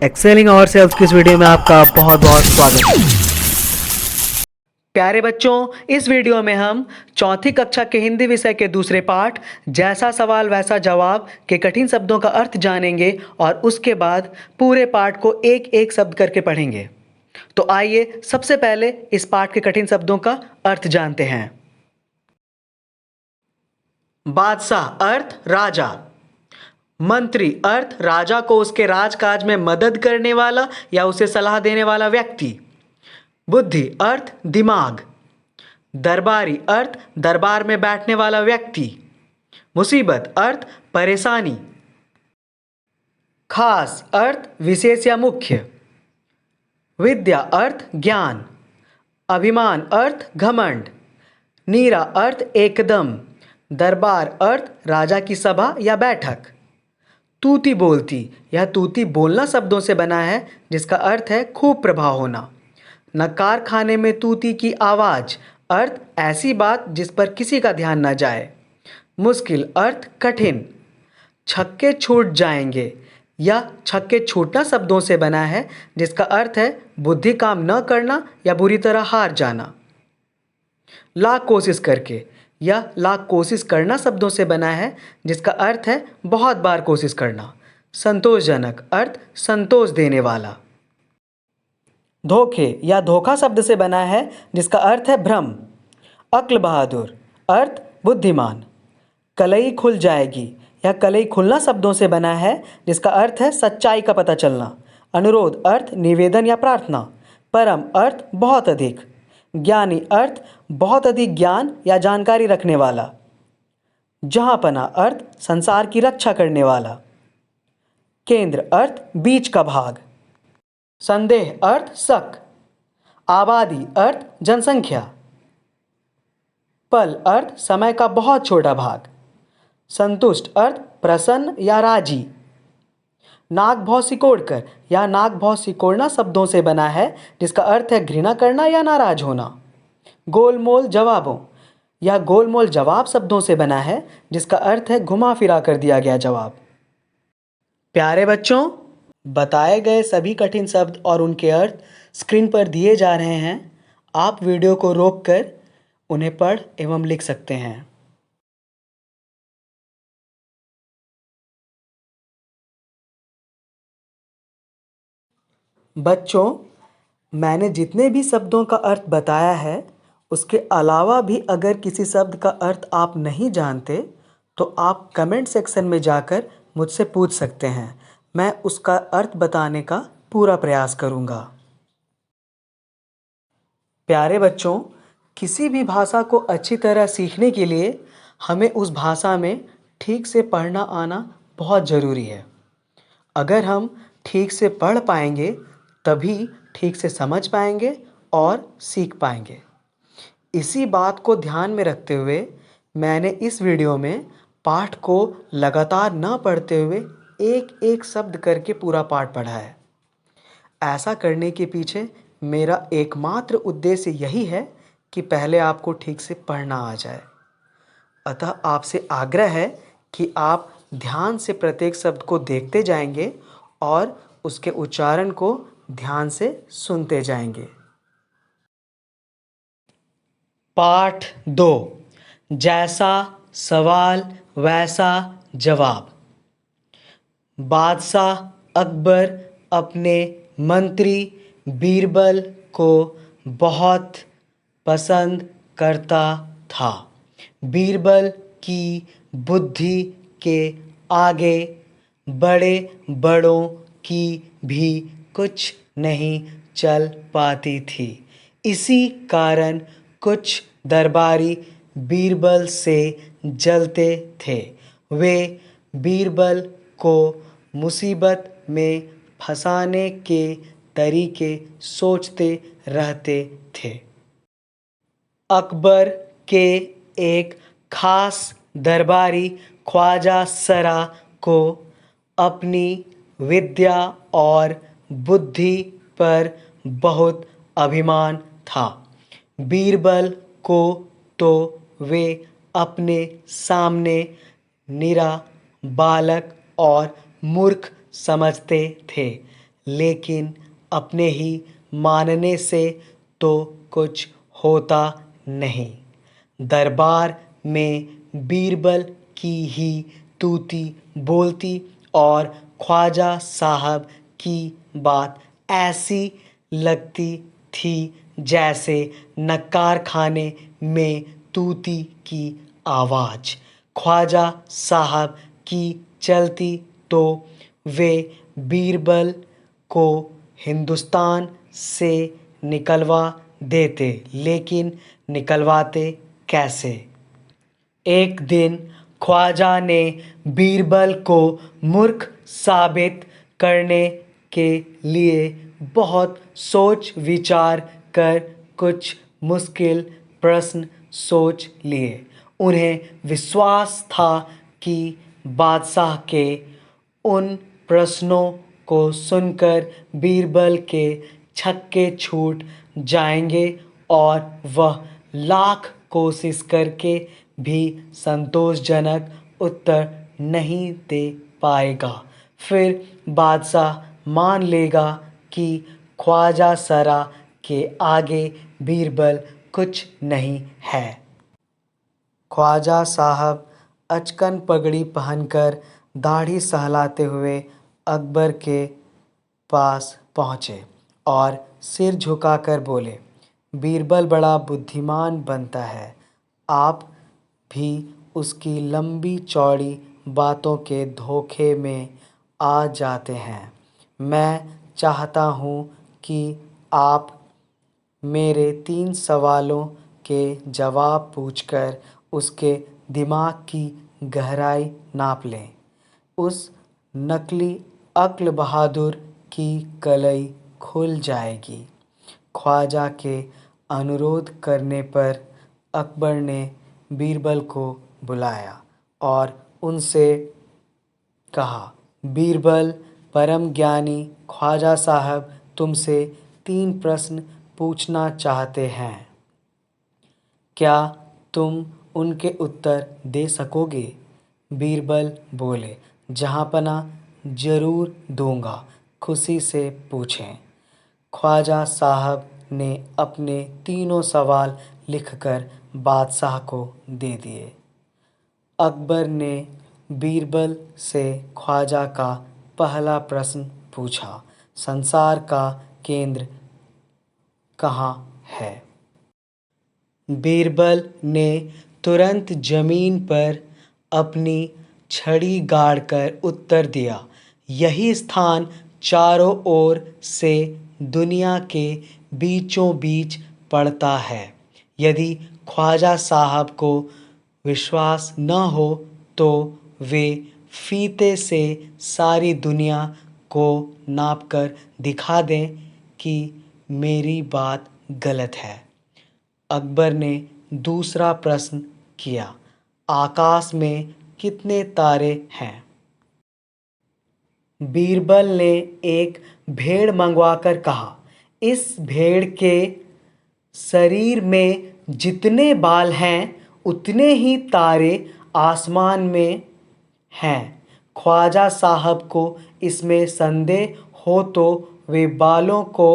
Excelling और sales की इस वीडियो में आपका बहुत बहुत स्वागत है। प्यारे बच्चों, इस वीडियो में हम चौथी कक्षा के हिंदी विषय के दूसरे पाठ जैसा सवाल वैसा जवाब के कठिन शब्दों का अर्थ जानेंगे और उसके बाद पूरे पाठ को एक एक शब्द करके पढ़ेंगे। तो आइए सबसे पहले इस पाठ के कठिन शब्दों का अर्थ जानते हैं। बादशाह अर्थ राजा, मंत्री अर्थ राजा को उसके राजकाज में मदद करने वाला या उसे सलाह देने वाला व्यक्ति। बुद्धि अर्थ दिमाग, दरबारी अर्थ दरबार में बैठने वाला व्यक्ति। मुसीबत अर्थ परेशानी। खास अर्थ विशेष या मुख्य। विद्या अर्थ ज्ञान। अभिमान अर्थ घमंड। नीरा अर्थ एकदम। दरबार अर्थ राजा की सभा या बैठक। तूती बोलती, यह तूती बोलना शब्दों से बना है जिसका अर्थ है खूब प्रभाव होना। नकार खाने में तूती की आवाज़ अर्थ ऐसी बात जिस पर किसी का ध्यान न जाए। मुश्किल अर्थ कठिन। छक्के छूट जाएंगे, यह छक्के छूटना शब्दों से बना है जिसका अर्थ है बुद्धि काम न करना या बुरी तरह हार जाना। लाख कोशिश करके, यह लाख कोशिश करना शब्दों से बना है जिसका अर्थ है बहुत बार कोशिश करना। संतोषजनक अर्थ संतोष देने वाला। धोखे या धोखा शब्द से बना है जिसका अर्थ है भ्रम। अक्ल बहादुर अर्थ बुद्धिमान। कलई खुल जाएगी, यह कलई खुलना शब्दों से बना है जिसका अर्थ है सच्चाई का पता चलना। अनुरोध अर्थ निवेदन या प्रार्थना। परम अर्थ बहुत अधिक। ज्ञानी अर्थ बहुत अधिक ज्ञान या जानकारी रखने वाला। जहाँपना अर्थ संसार की रक्षा करने वाला। केंद्र अर्थ बीच का भाग। संदेह अर्थ शक। आबादी अर्थ जनसंख्या। पल अर्थ समय का बहुत छोटा भाग। संतुष्ट अर्थ प्रसन्न या राजी। नाक भौं सिकोड़कर या नाक भौं सिकोड़ना शब्दों से बना है जिसका अर्थ है घृणा करना या नाराज होना। गोलमोल जवाबों, यह गोलमोल जवाब शब्दों से बना है जिसका अर्थ है घुमा फिरा कर दिया गया जवाब। प्यारे बच्चों, बताए गए सभी कठिन शब्द और उनके अर्थ स्क्रीन पर दिए जा रहे हैं। आप वीडियो को रोककर उन्हें पढ़ एवं लिख सकते हैं। बच्चों, मैंने जितने भी शब्दों का अर्थ बताया है उसके अलावा भी अगर किसी शब्द का अर्थ आप नहीं जानते तो आप कमेंट सेक्शन में जाकर मुझसे पूछ सकते हैं। मैं उसका अर्थ बताने का पूरा प्रयास करूँगा। प्यारे बच्चों, किसी भी भाषा को अच्छी तरह सीखने के लिए हमें उस भाषा में ठीक से पढ़ना आना बहुत ज़रूरी है। अगर हम ठीक से पढ़ पाएंगे तभी ठीक से समझ पाएंगे और सीख पाएंगे। इसी बात को ध्यान में रखते हुए मैंने इस वीडियो में पाठ को लगातार न पढ़ते हुए एक एक शब्द करके पूरा पाठ पढ़ा है। ऐसा करने के पीछे मेरा एकमात्र उद्देश्य यही है कि पहले आपको ठीक से पढ़ना आ जाए। अतः आपसे आग्रह है कि आप ध्यान से प्रत्येक शब्द को देखते जाएंगे और उसके उच्चारण को ध्यान से सुनते जाएंगे। पाठ 2, जैसा सवाल वैसा जवाब। बादशाह अकबर अपने मंत्री बीरबल को बहुत पसंद करता था। बीरबल की बुद्धि के आगे बड़े बड़ों की भी कुछ नहीं चल पाती थी। इसी कारण कुछ दरबारी बीरबल से जलते थे। वे बीरबल को मुसीबत में फंसाने के तरीके सोचते रहते थे। अकबर के एक खास दरबारी ख्वाजा सरा को अपनी विद्या और बुद्धि पर बहुत अभिमान था। बीरबल को तो वे अपने सामने निरा बालक और मूर्ख समझते थे, लेकिन अपने ही मानने से तो कुछ होता नहीं। दरबार में बीरबल की ही तूती बोलती और ख्वाजा साहब की बात ऐसी लगती थी जैसे नक्कार खाने में तूती की आवाज़ ख्वाजा साहब की चलती तो वे बीरबल को हिंदुस्तान से निकलवा देते, लेकिन निकलवाते कैसे? एक दिन ख्वाजा ने बीरबल को मूर्ख साबित करने के लिए बहुत सोच विचार कर कुछ मुश्किल प्रश्न सोच लिए। उन्हें विश्वास था कि बादशाह के उन प्रश्नों को सुनकर बीरबल के छक्के छूट जाएंगे और वह लाख कोशिश करके भी संतोषजनक उत्तर नहीं दे पाएगा। फिर बादशाह मान लेगा कि ख्वाजा सरा के आगे बीरबल कुछ नहीं है। ख्वाजा साहब अचकन पगड़ी पहनकर दाढ़ी सहलाते हुए अकबर के पास पहुँचे और सिर झुकाकर बोले, बीरबल बड़ा बुद्धिमान बनता है। आप भी उसकी लंबी चौड़ी बातों के धोखे में आ जाते हैं। मैं चाहता हूँ कि आप मेरे 3 सवालों के जवाब पूछकर उसके दिमाग की गहराई नाप लें। उस नकली अक्ल बहादुर की कलई खुल जाएगी। ख्वाजा के अनुरोध करने पर अकबर ने बीरबल को बुलाया और उनसे कहा, बीरबल परम ज्ञानी ख्वाजा साहब तुमसे 3 प्रश्न पूछना चाहते हैं। क्या तुम उनके उत्तर दे सकोगे? बीरबल बोले, जहाँपना ज़रूर दूंगा, खुशी से पूछें। ख्वाजा साहब ने अपने तीनों सवाल लिखकर बादशाह को दे दिए। अकबर ने बीरबल से ख्वाजा का पहला प्रश्न पूछा, संसार का केंद्र कहाँ है? बीरबल ने तुरंत जमीन पर अपनी छड़ी गाड़कर उत्तर दिया, यही स्थान चारों ओर से दुनिया के बीचों बीच पड़ता है। यदि ख्वाजा साहब को विश्वास न हो तो वे फीते से सारी दुनिया को नापकर दिखा दें कि मेरी बात गलत है। अकबर ने दूसरा प्रश्न किया, आकाश में कितने तारे हैं? बीरबल ने एक भेड़ मंगवाकर कहा, इस भेड़ के शरीर में जितने बाल हैं उतने ही तारे आसमान में हैं। ख्वाजा साहब को इसमें संदेह हो तो वे बालों को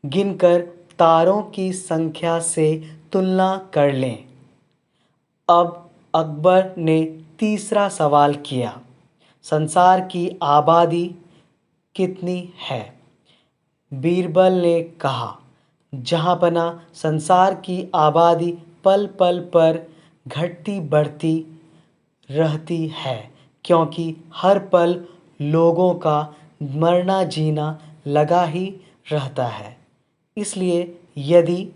गिनकर तारों की संख्या से तुलना कर लें। अब अकबर ने तीसरा सवाल किया, संसार की आबादी कितनी है? बीरबल ने कहा, जहाँपना संसार की आबादी पल पल पर घटती बढ़ती रहती है, क्योंकि हर पल लोगों का मरना जीना लगा ही रहता है। इसलिए यदि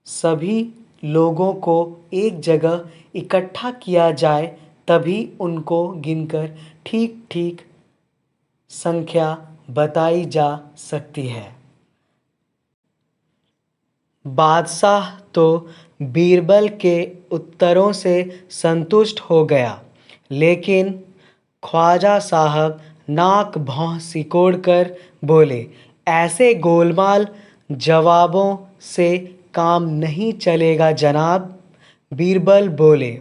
सभी लोगों को एक जगह इकट्ठा किया जाए तभी उनको गिनकर ठीक ठीक संख्या बताई जा सकती है। बादशाह तो बीरबल के उत्तरों से संतुष्ट हो गया, लेकिन ख्वाजा साहब नाक भौं सिकोड़कर बोले, ऐसे गोलमाल जवाबों से काम नहीं चलेगा जनाब। बीरबल बोले,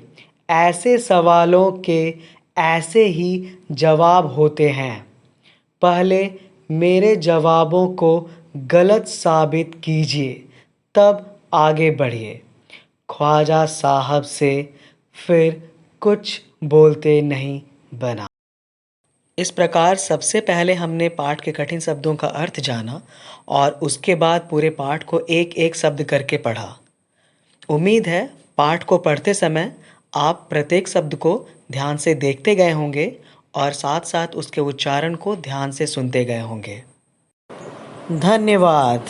ऐसे सवालों के ऐसे ही जवाब होते हैं। पहले मेरे जवाबों को गलत साबित कीजिए, तब आगे बढ़िए। ख्वाजा साहब से फिर कुछ बोलते नहीं बना। इस प्रकार सबसे पहले हमने पाठ के कठिन शब्दों का अर्थ जाना और उसके बाद पूरे पाठ को एक एक शब्द करके पढ़ा। उम्मीद है पाठ को पढ़ते समय आप प्रत्येक शब्द को ध्यान से देखते गए होंगे और साथ साथ उसके उच्चारण को ध्यान से सुनते गए होंगे। धन्यवाद।